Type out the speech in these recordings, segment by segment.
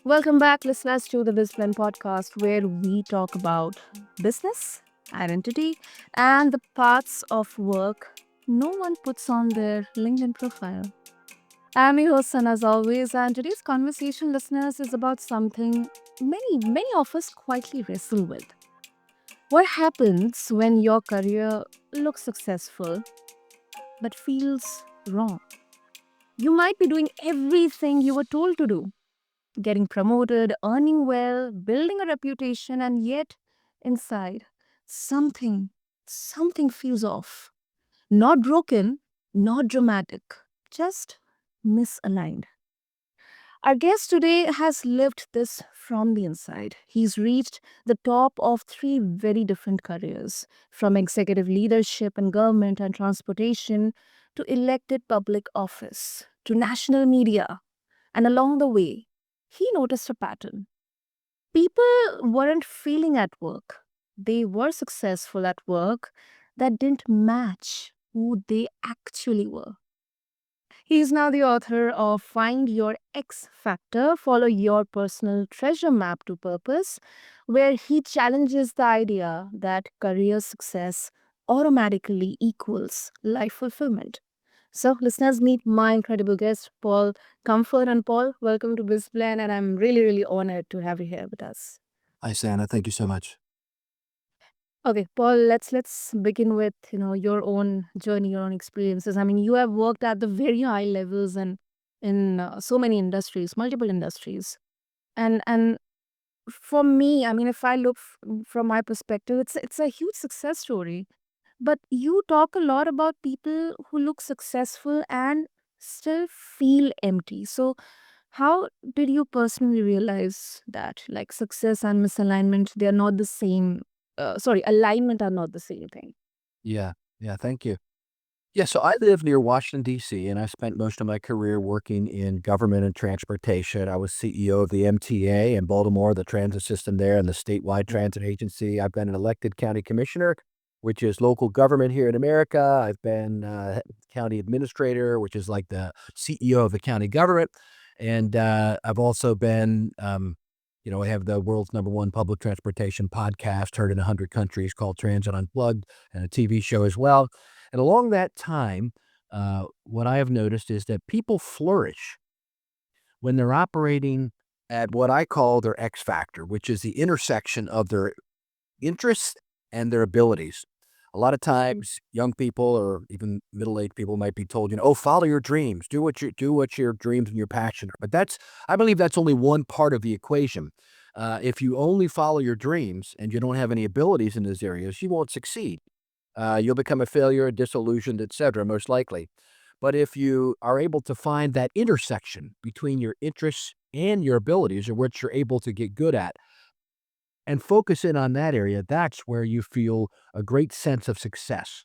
Welcome back, listeners, to the Business podcast, where we talk about business, identity, and the parts of work no one puts on their LinkedIn profile. I'm your host, and as always, and today's conversation, listeners, is about something many of us quietly wrestle with. What happens when your career looks successful but feels wrong? You might be doing everything you were told to do, getting promoted, earning well, building a reputation, and yet inside, something, something feels off. Not broken, not dramatic, just misaligned. Our guest today has lived this from the inside. He's reached the top of three very different careers, from executive leadership in government and transportation to elected public office to national media. And along the way, he noticed a pattern. People weren't failing at work, they were successful at work that didn't match who they actually were. He is now the author of Find Your X Factor, Follow Your Personal Treasure Map to Purpose, where he challenges the idea that career success automatically equals life fulfillment. So, listeners, meet my incredible guest, Paul Comfort. And Paul, welcome to BizPlan, and I'm really honored to have you here with us. Hi, Santa. Thank you so much. Okay, Paul, let's begin with your own journey, your own experiences. I mean, you have worked at the very high levels and in so many industries, multiple industries, and for me, I mean, if I look from my perspective, it's a huge success story. But you talk a lot about people who look successful and still feel empty. So, how did you personally realize that, like, success and misalignment, they are not the same? Sorry, alignment are not the same thing. Yeah. Yeah. Thank you. Yeah. So I live near Washington, D.C., and I spent most of my career working in government and transportation. I was CEO of the MTA in Baltimore, the transit system there, and the statewide transit agency. I've been an elected county commissioner, which is local government here in America. I've been county administrator, which is like the CEO of the county government. And I've also been, I have the world's number one public transportation podcast heard in 100 countries called Transit Unplugged and a TV show as well. And along that time, what I have noticed is that people flourish when they're operating at what I call their X factor, which is the intersection of their interests and their abilities. A lot of Mm. times, young people or even middle-aged people might be told, "Oh, follow your dreams, do what your dreams and your passion are." But I believe that's only one part of the equation. If you only follow your dreams and you don't have any abilities in those areas, you won't succeed. You'll become a failure, disillusioned, etc., most likely. But if you are able to find that intersection between your interests and your abilities, or what you're able to get good at, and focus in on that area, that's where you feel a great sense of success.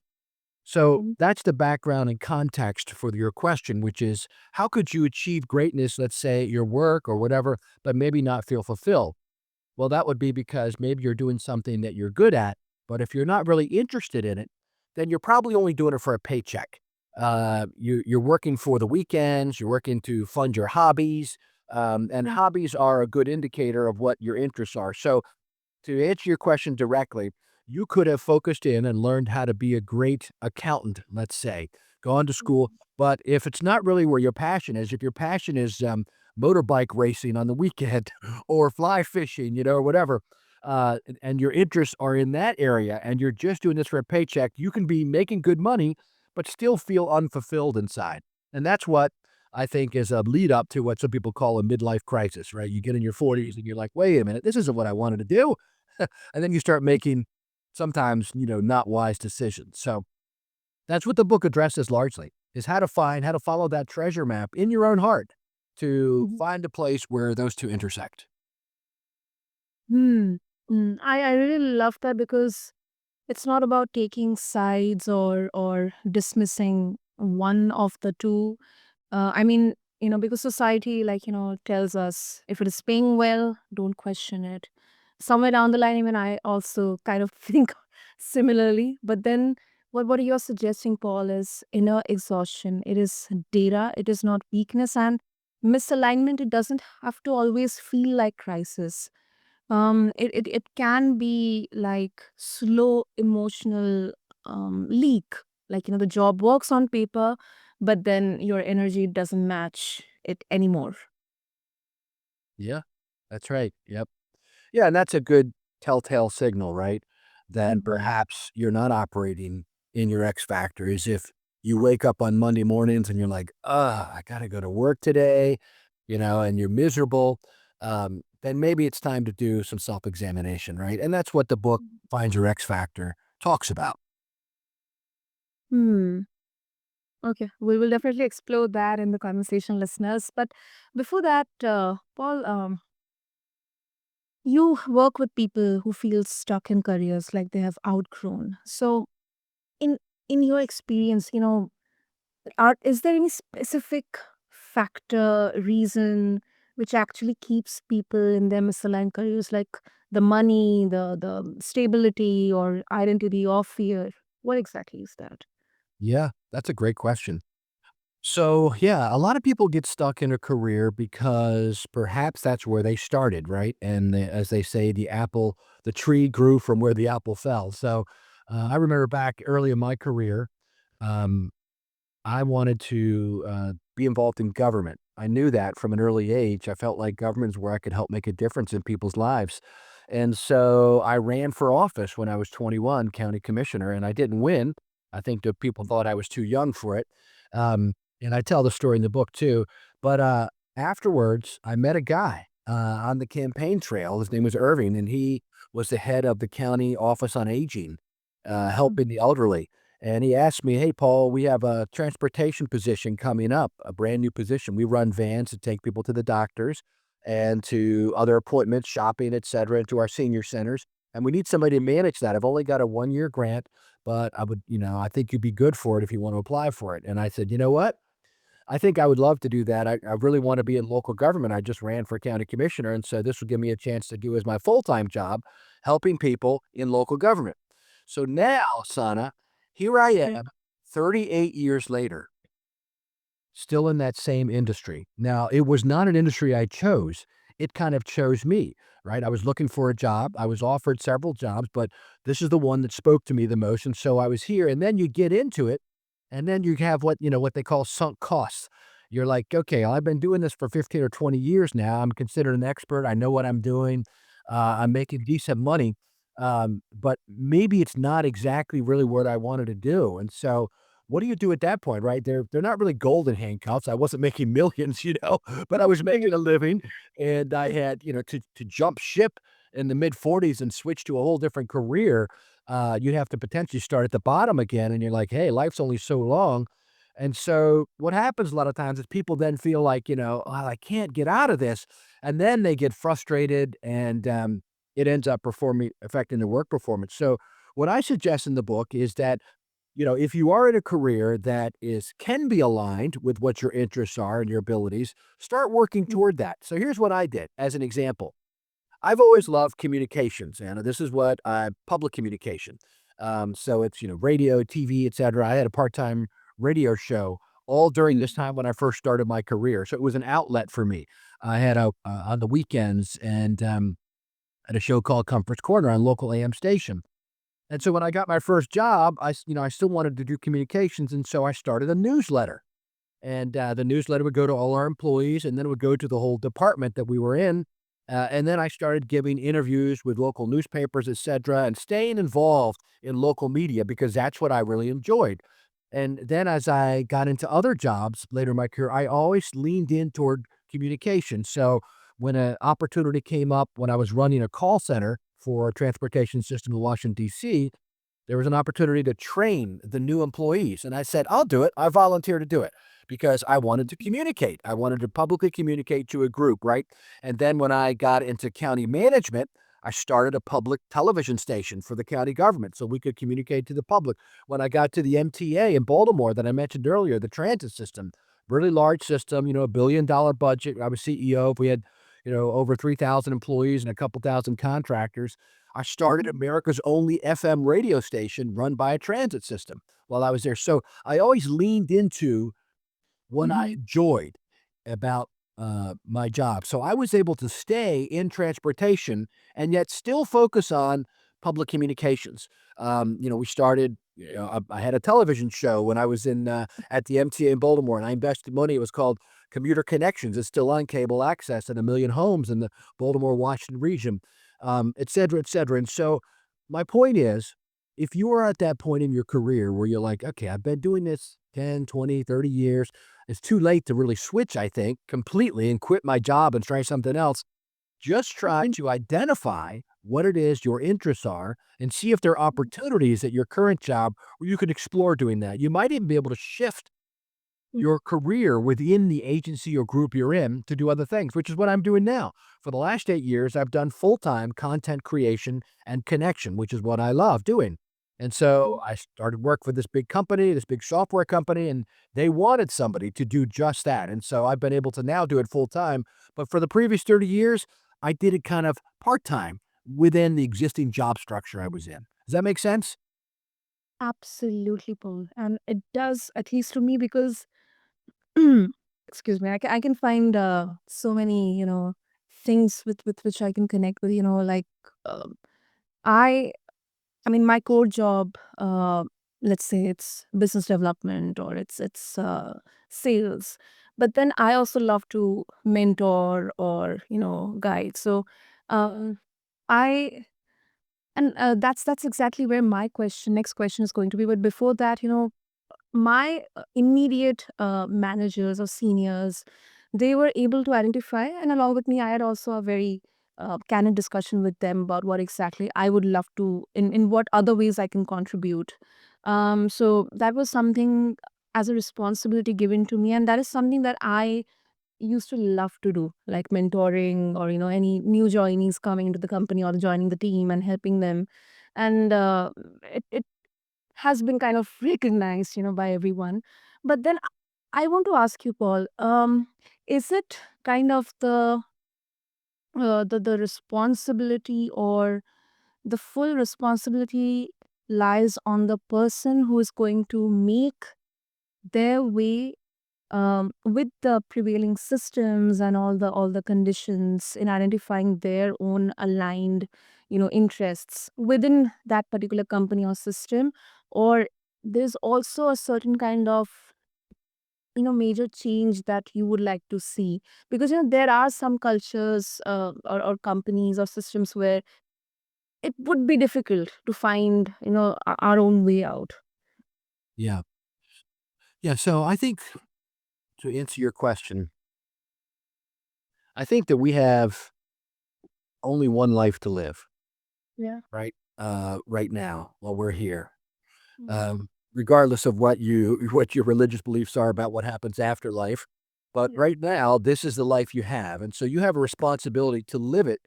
So Mhm. that's the background and context for your question, which is how could you achieve greatness, let's say at your work or whatever, but maybe not feel fulfilled? Well, that would be because maybe you're doing something that you're good at, but if you're not really interested in it, then you're probably only doing it for a paycheck. You're working for the weekends, you're working to fund your hobbies, and Yeah. hobbies are a good indicator of what your interests are. So, to answer your question directly, you could have focused in and learned how to be a great accountant, let's say, gone to school. But if it's not really where your passion is, if your passion is motorbike racing on the weekend or fly fishing, or whatever, and your interests are in that area and you're just doing this for a paycheck, you can be making good money, but still feel unfulfilled inside. And that's what I think is a lead up to what some people call a midlife crisis, right? You get in your 40s and you're like, wait a minute, this isn't what I wanted to do. And then you start making sometimes, not wise decisions. So that's what the book addresses largely is how to follow that treasure map in your own heart to Mhm. find a place where those two intersect. Hmm. I really love that because it's not about taking sides or dismissing one of the two. I mean, because society, like, tells us if it is paying well, don't question it. Somewhere down the line, even I also kind of think similarly. But then, what you're suggesting, Paul, is inner exhaustion. It is data. It is not weakness, and misalignment, it doesn't have to always feel like crisis. It can be like slow emotional leak. Like, the job works on paper, but then your energy doesn't match it anymore. Yeah, that's right. Yep. Yeah, and that's a good telltale signal, right? That Mhm. perhaps you're not operating in your X factor is if you wake up on Monday mornings and you're like, I gotta go to work today, and you're miserable. Then maybe it's time to do some self examination, right? And that's what the book Find Your X Factor talks about. Hmm. Okay, we will definitely explore that in the conversation, listeners. But before that, Paul, you work with people who feel stuck in careers like they have outgrown. So, in in your experience, is there any specific factor, reason which actually keeps people in their misaligned careers, like the money, the stability, or identity, or fear? What exactly is that? Yeah, that's a great question. So, yeah, a lot of people get stuck in a career because perhaps that's where they started, right? And as they say, the tree grew from where the apple fell. So, I remember back early in my career, um, I wanted to be involved in government. I knew that from an early age. I felt like government's where I could help make a difference in people's lives. And so I ran for office when I was 21, county commissioner, and I didn't win. I think that people thought I was too young for it. Um, and I tell the story in the book too. But afterwards, I met a guy on the campaign trail. His name was Irving, and he was the head of the county office on aging, helping the elderly. And he asked me, "Hey, Paul, we have a transportation position coming up, a brand new position. We run vans to take people to the doctors and to other appointments, shopping, et cetera, and to our senior centers. And we need somebody to manage that. I've only got a 1 year grant, but I think you'd be good for it if you want to apply for it." And I said, "You know what? I think I would love to do that. I really want to be in local government. I just ran for county commissioner. And so this will give me a chance to do as my full time job, helping people in local government." So now, Sana, here I am, 38 years later, still in that same industry. Now, it was not an industry I chose. It kind of chose me, right? I was looking for a job. I was offered several jobs, but this is the one that spoke to me the most. And so I was here. And then you get into it, and then you have what they call sunk costs. You're like, okay, I've been doing this for 15 or 20 years now. I'm considered an expert. I know what I'm doing. I'm making decent money. But maybe it's not exactly really what I wanted to do. And so what do you do at that point, right? They're not really golden handcuffs. I wasn't making millions, but I was making a living, and I had, to jump ship in the mid-40s and switch to a whole different career, you'd have to potentially start at the bottom again, and you're like, "Hey, life's only so long." And so what happens a lot of times is people then feel like, "Oh, I can't get out of this," and then they get frustrated, and, it ends up performing affecting their work performance. So what I suggest in the book is that if you are in a career that can be aligned with what your interests are and your abilities, start working toward that. So here's what I did as an example. I've always loved communications, and this is what public communication. So it's radio, TV, etc. I had a part-time radio show all during this time when I first started my career, so it was an outlet for me. I had a on the weekends and at a show called Comfort's Corner on local AM station. And so when I got my first job, I still wanted to do communications, and so I started a newsletter. And the newsletter would go to all our employees, and then it would go to the whole department that we were in. And then I started giving interviews with local newspapers, et cetera, and staying involved in local media because that's what I really enjoyed. And then as I got into other jobs later in my career, I always leaned in toward communication. So when an opportunity came up when I was running a call center for a transportation system in Washington, D.C., there was an opportunity to train the new employees. And I said, I'll do it. I volunteer to do it because I wanted to communicate. I wanted to publicly communicate to a group, right? And then when I got into county management, I started a public television station for the county government so we could communicate to the public. When I got to the MTA in Baltimore that I mentioned earlier, the transit system, really large system, $1 billion budget. I was CEO. We had, over 3,000 employees and a couple thousand contractors. I started America's only FM radio station run by a transit system while I was there. So I always leaned into what I enjoyed about my job. So I was able to stay in transportation and yet still focus on public communications. We started. I had a television show when I was in at the MTA in Baltimore, and I invested money. It was called Commuter Connections. It's still on cable access in a million homes in the Baltimore, Washington region, et cetera, et cetera. And so, my point is, if you are at that point in your career where you're like, okay, I've been doing this 10, 20, 30 years, it's too late to really switch, I think, completely and quit my job and try something else. Just try to identify what it is your interests are and see if there are opportunities at your current job where you could explore doing that. You might even be able to shift your career within the agency or group you're in to do other things, which is what I'm doing now. For the last 8 years, I've done full-time content creation and connection, which is what I love doing. And so I started work for this big company, this big software company, and they wanted somebody to do just that. And so I've been able to now do it full time. But for the previous 30 years, I did it kind of part-time within the existing job structure I was in. Does that make sense? Absolutely, Paul. And it does, at least to me, because excuse me, I can find so many, things with which I can connect with, like um I I mean, my core job, let's say it's business development or it's sales, but then I also love to mentor or guide. So, um, I and that's exactly where my next question is going to be. But before that, my immediate managers or seniors, they were able to identify, and along with me, I had also a very candid discussion with them about what exactly I would love to, in what other ways I can contribute. So that was something as a responsibility given to me, and that is something that I used to love to do, like mentoring or any new joinees coming into the company or joining the team and helping them. And it has been kind of recognized, by everyone. But then I want to ask you, Paul, is it kind of the responsibility, or the full responsibility lies on the person who is going to make their way with the prevailing systems and all the conditions in identifying their own aligned interests within that particular company or system, or there's also a certain kind of major change that you would like to see, because there are some cultures or companies or systems where it would be difficult to find our own way out. Yeah. Yeah. So I think to answer your question, I think that we have only one life to live, Yeah. right? Right now, while we're here, Mm. regardless of what your religious beliefs are about what happens after life. But Yeah. right now, this is the life you have, and so you have a responsibility to live it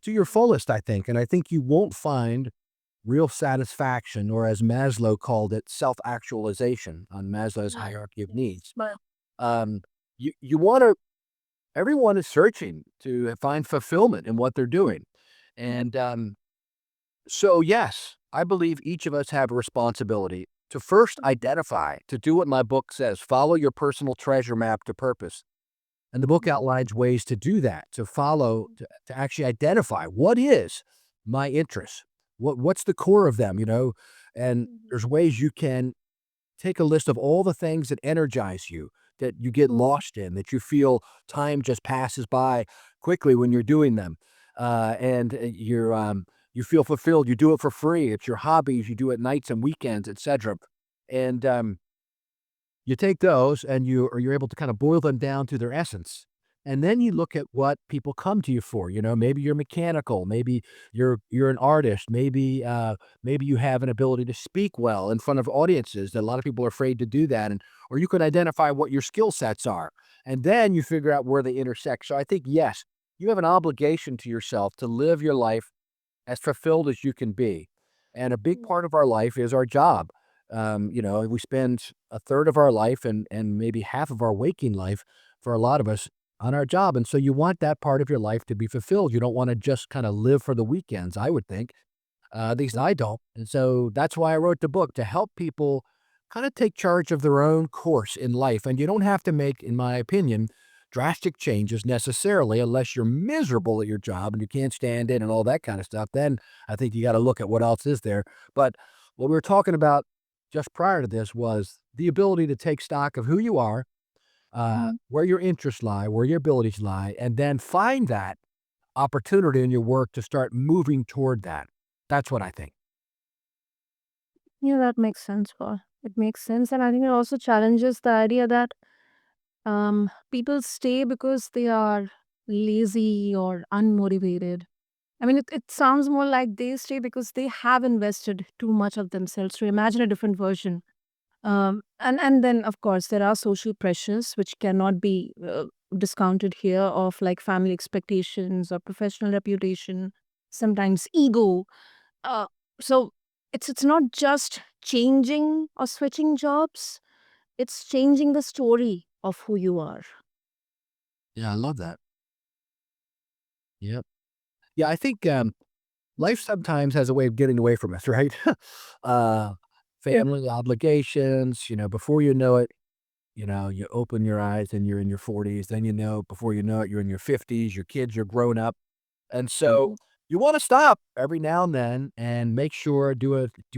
to your fullest. I think, and I think you won't find real satisfaction, or as Maslow called it, self actualization on Maslow's Yeah. hierarchy of Yeah. needs. But Um, you want to everyone is searching to find fulfillment in what they're doing. yeah. And so, yes, I believe each of us have a responsibility to first identify, to do what my book says, follow your personal treasure map to purpose. And the book outlines ways to do that, to follow, to actually identify what is my interest, what's the core of them, and Mhm. there's ways you can take a list of all the things that energize you, that you get Mhm. lost in, that you feel time just passes by quickly when you're doing them. And you feel fulfilled. You do it for free. It's your hobbies. You do it nights and weekends, etc. And you take those and you're able to kind of boil them down to their essence. And then you look at what people come to you for. Maybe you're mechanical, maybe you're an artist, maybe you have an ability to speak well in front of audiences that a lot of people are afraid to do that. And or you can identify what your skill sets are. And then you figure out where they intersect. So I think yes, you have an obligation to yourself to live your life as fulfilled as you can be. And a big part of our life is our job. We spend a third of our life and maybe half of our waking life for a lot of us on our job. And so you want that part of your life to be fulfilled. You don't want to just kind of live for the weekends, I would think. At least I don't. And so that's why I wrote the book to help people kind of take charge of their own course in life. And you don't have to make, in my opinion, drastic changes necessarily unless you're miserable at your job and you can't stand it and all that kind of stuff. Then I think you got to look at what else is there. But what we were talking about just prior to this was the ability to take stock of who you are, Mhm. where your interests lie, where your abilities lie, and then find that opportunity in your work to start moving toward that. That's what I think. Yeah, that makes sense, Paul. It makes sense. And I think it also challenges the idea that people stay because they are lazy or unmotivated. I mean, it sounds more like they stay because they have invested too much of themselves to imagine a different version. And then, of course, there are social pressures which cannot be discounted here, of like family expectations or professional reputation, sometimes ego. Uh, so it's not just changing or switching jobs; it's changing the story of who you are. Yeah, I love that. Yep. Yeah, I think life sometimes has a way of getting away from us, right? uh, Yeah. family obligations, before you know it, you open your eyes and you're in your 40s. Then before you know it, you're in your 50s. Your kids are grown up. And so Mhm. you wanna stop every now and then and make sure do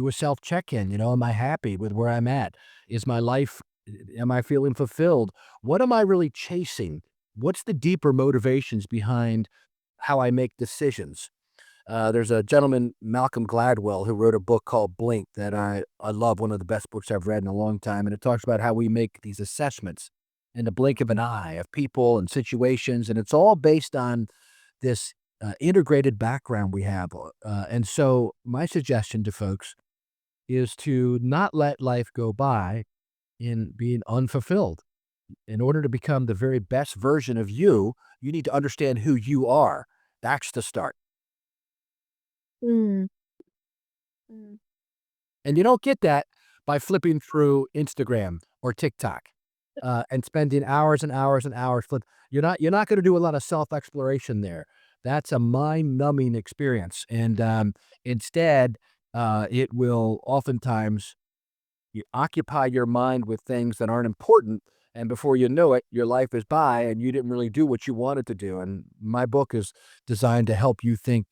a self check-in, am I happy with where I'm at? Is my life am I feeling fulfilled? What am I really chasing? What's the deeper motivations behind how I make decisions? There's a gentleman, Malcolm Gladwell, who wrote a book called Blink that I love, one of the best books I've read in a long time, and it talks about how we make these assessments in the blink of an eye of people and situations, and it's all based on this, integrated background we have, and so my suggestion to folks is to not let life go by in being unfulfilled. In order to become the very best version of you, you need to understand who you are. That's the start. Mm. Mm. And you don't get that by flipping through Instagram or TikTok, and spending hours and hours and hours you're not gonna do a lot of self-exploration there. That's a mind-numbing experience, and, instead, it will oftentimes you occupy your mind with things that aren't important, and before you know it, your life is by and you didn't really do what you wanted to do. And my book is designed to help you think,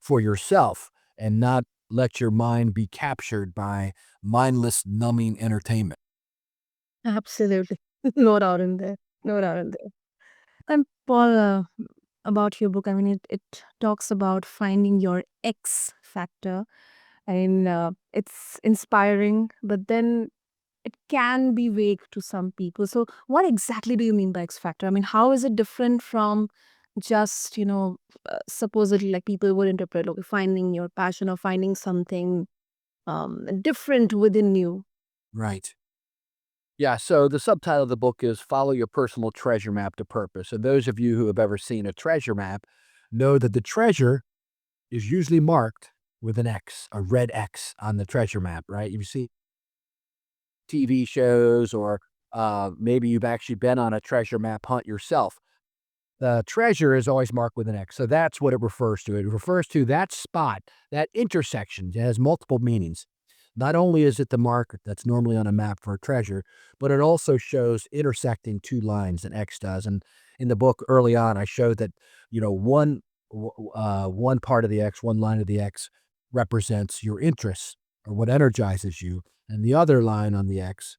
for yourself and not let your mind be captured by mindless, numbing entertainment. Absolutely. No doubt in there. No doubt in there. And Paul, about your book, I mean, it talks about finding your X factor, and it's inspiring, but then it can be vague to some people. So, what exactly do you mean by X factor? I mean, how is it different from just, supposedly like people would interpret, okay, finding your passion or finding something different within you? Right. Yeah, so the subtitle of the book is Follow Your Personal Treasure Map to Purpose. And those of you who have ever seen a treasure map know that the treasure is usually marked with an X, a red X on the treasure map, right? You see TV shows or maybe you've actually been on a treasure map hunt yourself. The treasure is always marked with an X. So that's what it refers to. It refers to that spot, that intersection. It has multiple meanings. Not only is it the mark that's normally on a map for a treasure, but it also shows intersecting two lines, an X does. And in the book early on, I showed that, one part of the X, one line of the X represents your interests or what energizes you. And the other line on the X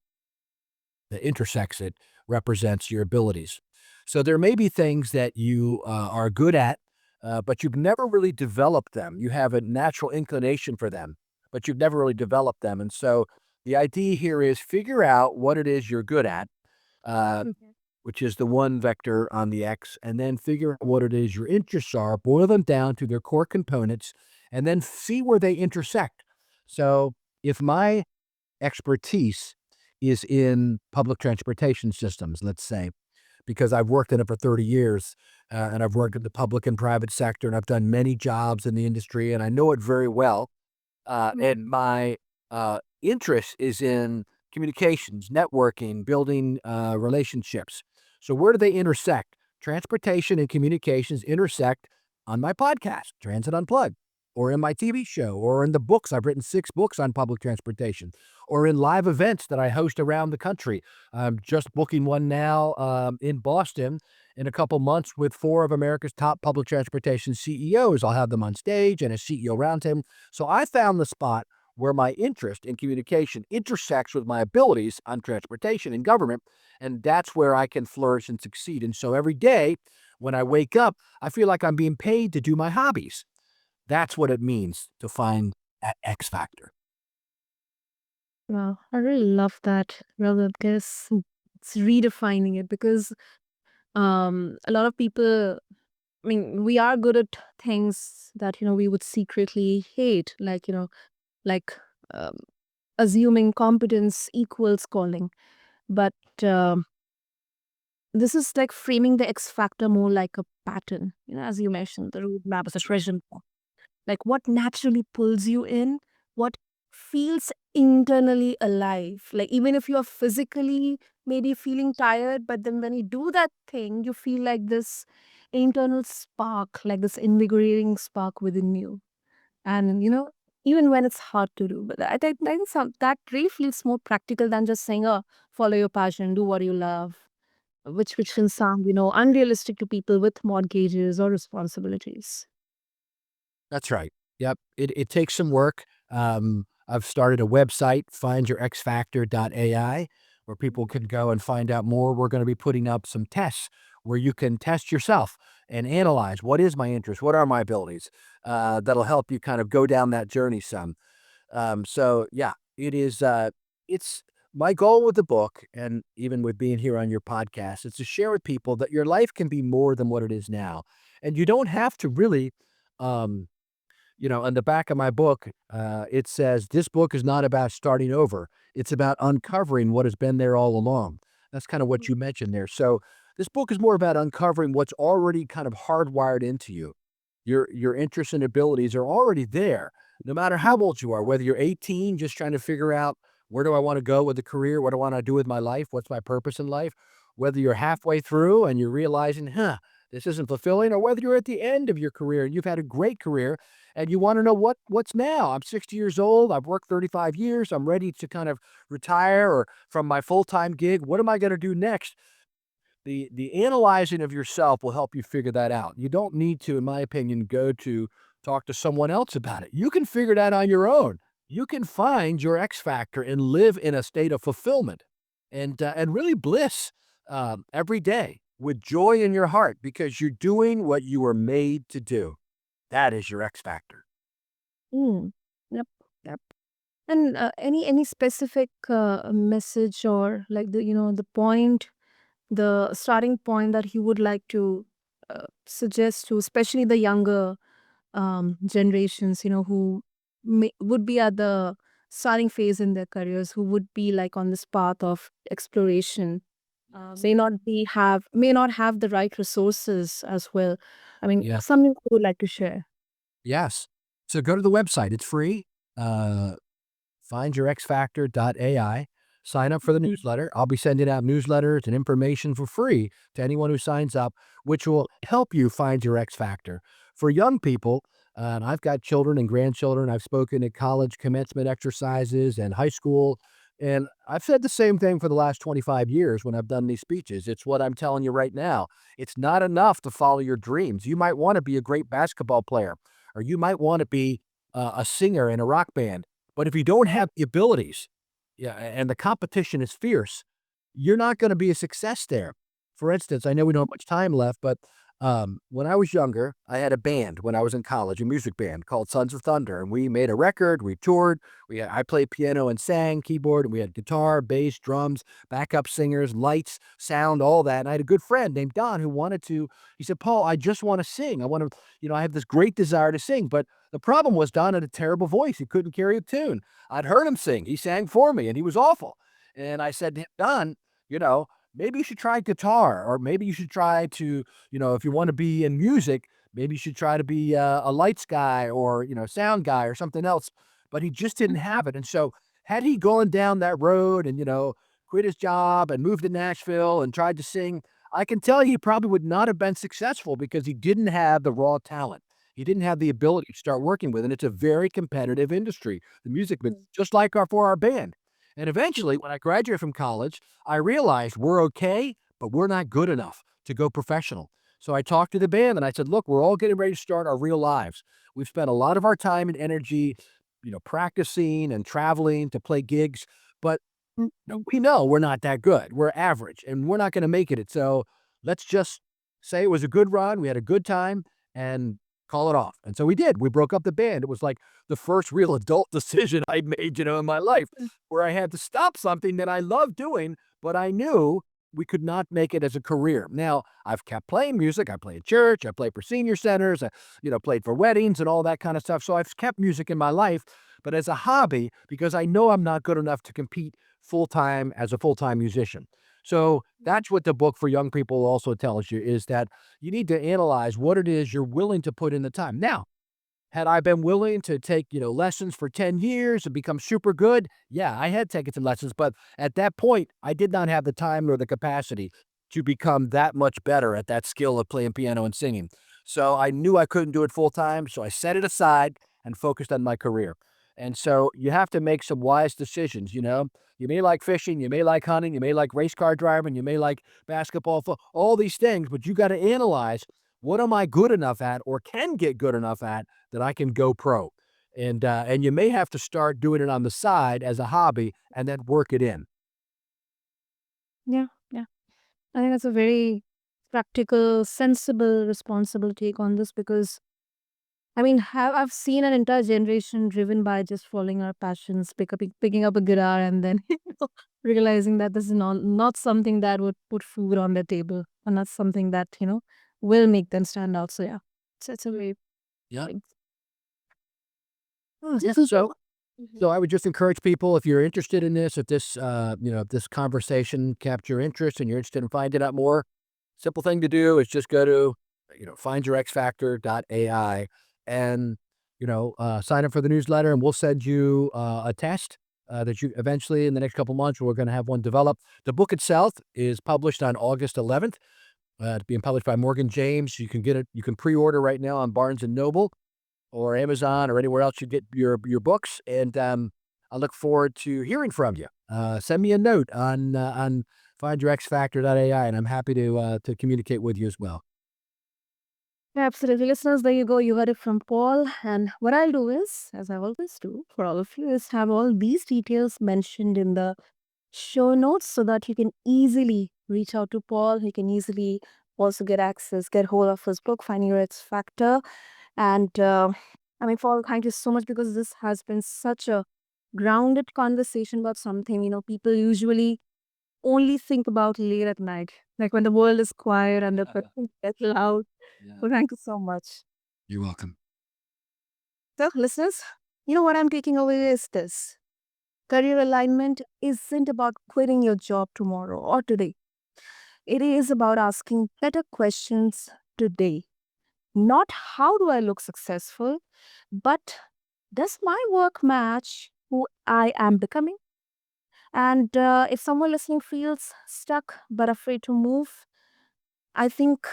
that intersects it represents your abilities. So there may be things that you are good at, but you've never really developed them. You have a natural inclination for them, but you've never really developed them. And so the idea here is figure out what it is you're good at, uh, Mhm. which is the one vector on the X, and then figure out what it is your interests are, boil them down to their core components, and then see where they intersect. So if my expertise is in public transportation systems, let's say, because I've worked in it for 30 years, and I've worked in the public and private sector, and I've done many jobs in the industry, and I know it very well. And my interest is in communications, networking, building relationships. So, where do they intersect? Transportation and communications intersect on my podcast, Transit Unplugged. or in my TV show, or in the books. I've written 6 books on public transportation, or in live events that I host around the country. I'm just booking one now, in Boston in a couple months with 4 of America's top public transportation CEOs. I'll have them on stage and a CEO roundtable. So I found the spot where my interest in communication intersects with my abilities on transportation and government, and that's where I can flourish and succeed. And so every day when I wake up, I feel like I'm being paid to do my hobbies. That's what it means to find that X factor. Wow, I really love that, Robert, because it's redefining it because a lot of people, I mean, we are good at things that, we would secretly hate, like, like um, assuming competence equals calling. But this is like framing the X factor more like a pattern, as you mentioned, the roadmap is a treasure map. Like what naturally pulls you in, what feels internally alive. Like even if you are physically maybe feeling tired, but then when you do that thing, you feel like this internal spark, like this invigorating spark within you. And even when it's hard to do, but I think that really feels more practical than just saying, "Oh, follow your passion, do what you love," which can sound unrealistic to people with mortgages or responsibilities. That's right. Yep. It takes some work. I've started a website, findyourxfactor.ai, where people can go and find out more. We're going to be putting up some tests where you can test yourself and analyze what is my interest, what are my abilities. That'll help you kind of go down that journey some. So yeah, it is. It's my goal with the book, and even with being here on your podcast, is to share with people that your life can be more than what it is now, and you don't have to really. Um, on the back of my book, it says, "This book is not about starting over. It's about uncovering what has been there all along." That's kind of what you mentioned there. So this book is more about uncovering what's already kind of hardwired into you. Your interests and abilities are already there, no matter how old you are, whether you're 18, just trying to figure out where do I want to go with the career, what do I want to do with my life, what's my purpose in life, whether you're halfway through and you're realizing, this isn't fulfilling, or whether you're at the end of your career and you've had a great career and you want to know what's now. I'm 60 years old. I've worked 35 years. I'm ready to kind of retire or from my full-time gig. What am I going to do next? The analyzing of yourself will help you figure that out. You don't need to, in my opinion, go to talk to someone else about it. You can figure it out on your own. You can find your X factor and live in a state of fulfillment and really bliss every day with joy in your heart because you're doing what you were made to do. That is your X factor. Mm. Yep. Yep. And any specific message or like the point, the starting point that you would like to suggest to, especially the younger generations, who would be at the starting phase in their careers, who would be like on this path of exploration, may not have the right resources as well. I mean, Yeah. something you would like to share. Yes. So go to the website. It's free. Uh, findyourxfactor.ai. Sign up for the newsletter. I'll be sending out newsletters and information for free to anyone who signs up, which will help you find your X factor. For young people, and I've got children and grandchildren, I've spoken at college commencement exercises and high school. And I've said the same thing for the last 25 years when I've done these speeches. It's what I'm telling you right now. It's not enough to follow your dreams. You might want to be a great basketball player, or you might want to be a singer in a rock band. But if you don't have the abilities, yeah, and the competition is fierce, you're not gonna be a success there. For instance, I know we don't have much time left, but, when I was younger, I had a band when I was in college, a music band called Sons of Thunder, and we made a record, we toured, I played piano and sang, keyboard, and we had guitar, bass, drums, backup singers, lights, sound, all that, and I had a good friend named Don who wanted to he said, "Paul, I just wanna sing. I wanna I have this great desire to sing," but the problem was Don had a terrible voice. He couldn't carry a tune. I'd heard him sing. He sang for me, and he was awful. And I said to him, "Don, you know, maybe you should try guitar, or maybe you should try to, if you want to be in music, maybe you should try to be a lights guy or, sound guy or something else." But he just didn't have it. And so, had he gone down that road and, quit his job and moved to Nashville and tried to sing, I can tell you he probably would not have been successful because he didn't have the raw talent. he didn't have the ability to start working with, and it's a very competitive industry, the music business, just like for our band. And eventually, when I graduated from college, I realized we're okay, but we're not good enough to go professional. So I talked to the band and I said, look, we're all getting ready to start our real lives. We've spent a lot of our time and energy, practicing and traveling to play gigs, but we know we're not that good. We're average and we're not going to make it. So let's just say it was a good run. We had a good time and call it off. And so we did. We broke up the band. It was like the first real adult decision I made, in my life where I had to stop something that I loved doing, but I knew we could not make it as a career. Now, I've kept playing music. I play at church. I play for senior centers. I, played for weddings and all that kind of stuff. So I've kept music in my life, but as a hobby, because I know I'm not good enough to compete full time as a full time musician. So that's what the book for young people also tells you is that you need to analyze what it is you're willing to put in the time. Now, had I been willing to take, lessons for 10 years and become super good? Yeah, I had taken some lessons, but at that point, I did not have the time nor the capacity to become that much better at that skill of playing piano and singing. So I knew I couldn't do it full time, so I set it aside and focused on my career. And so you have to make some wise decisions. You may like fishing, you may like hunting, you may like race car driving, you may like basketball, all these things, but you got to analyze what am I good enough at or can get good enough at that I can go pro. And you may have to start doing it on the side as a hobby and then work it in. Yeah, yeah. I think that's a very practical, sensible, responsible take on this because I mean, I've seen an entire generation driven by just following our passions, picking up a guitar, and then realizing that this is not something that would put food on their table, and not something that will make them stand out. So yeah, it's a very Yeah. big. Yeah. So Mhm. so I would just encourage people if you're interested in this, if this conversation kept your interest and you're interested in finding out more, simple thing to do is just go to, findyourxfactor.ai and, sign up for the newsletter and we'll send you a test that you eventually in the next couple months, we're going to have one developed. The book itself is published on August 11th. It's being published by Morgan James. You can get it. You can pre-order right now on Barnes and Noble or Amazon or anywhere else you get your books. And I look forward to hearing from you. Send me a note on findyourxfactor.ai, and I'm happy to communicate with you as well. Absolutely. Listeners, there you go. You heard it from Paul. And what I'll do is, as I always do for all of you, is have all these details mentioned in the show notes so that you can easily reach out to Paul. He can easily also get hold of his book, Finding Your X Factor. And I mean, Paul, thank you so much because this has been such a grounded conversation about something, people usually only think about late at night, like when the world is quiet and the questions get loud. Yeah. So thank you so much. You're welcome. So, listeners, what I'm taking away is this: career alignment isn't about quitting your job tomorrow or today. It is about asking better questions today. Not how do I look successful, but does my work match who I am becoming? And if someone listening feels stuck but afraid to move, I think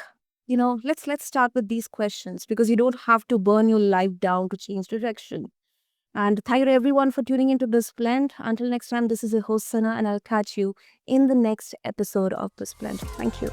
let's start with these questions because you don't have to burn your life down to change direction. And thank you everyone for tuning into this blend. Until next time, this is your host Sana, and I'll catch you in the next episode of this blend. Thank you.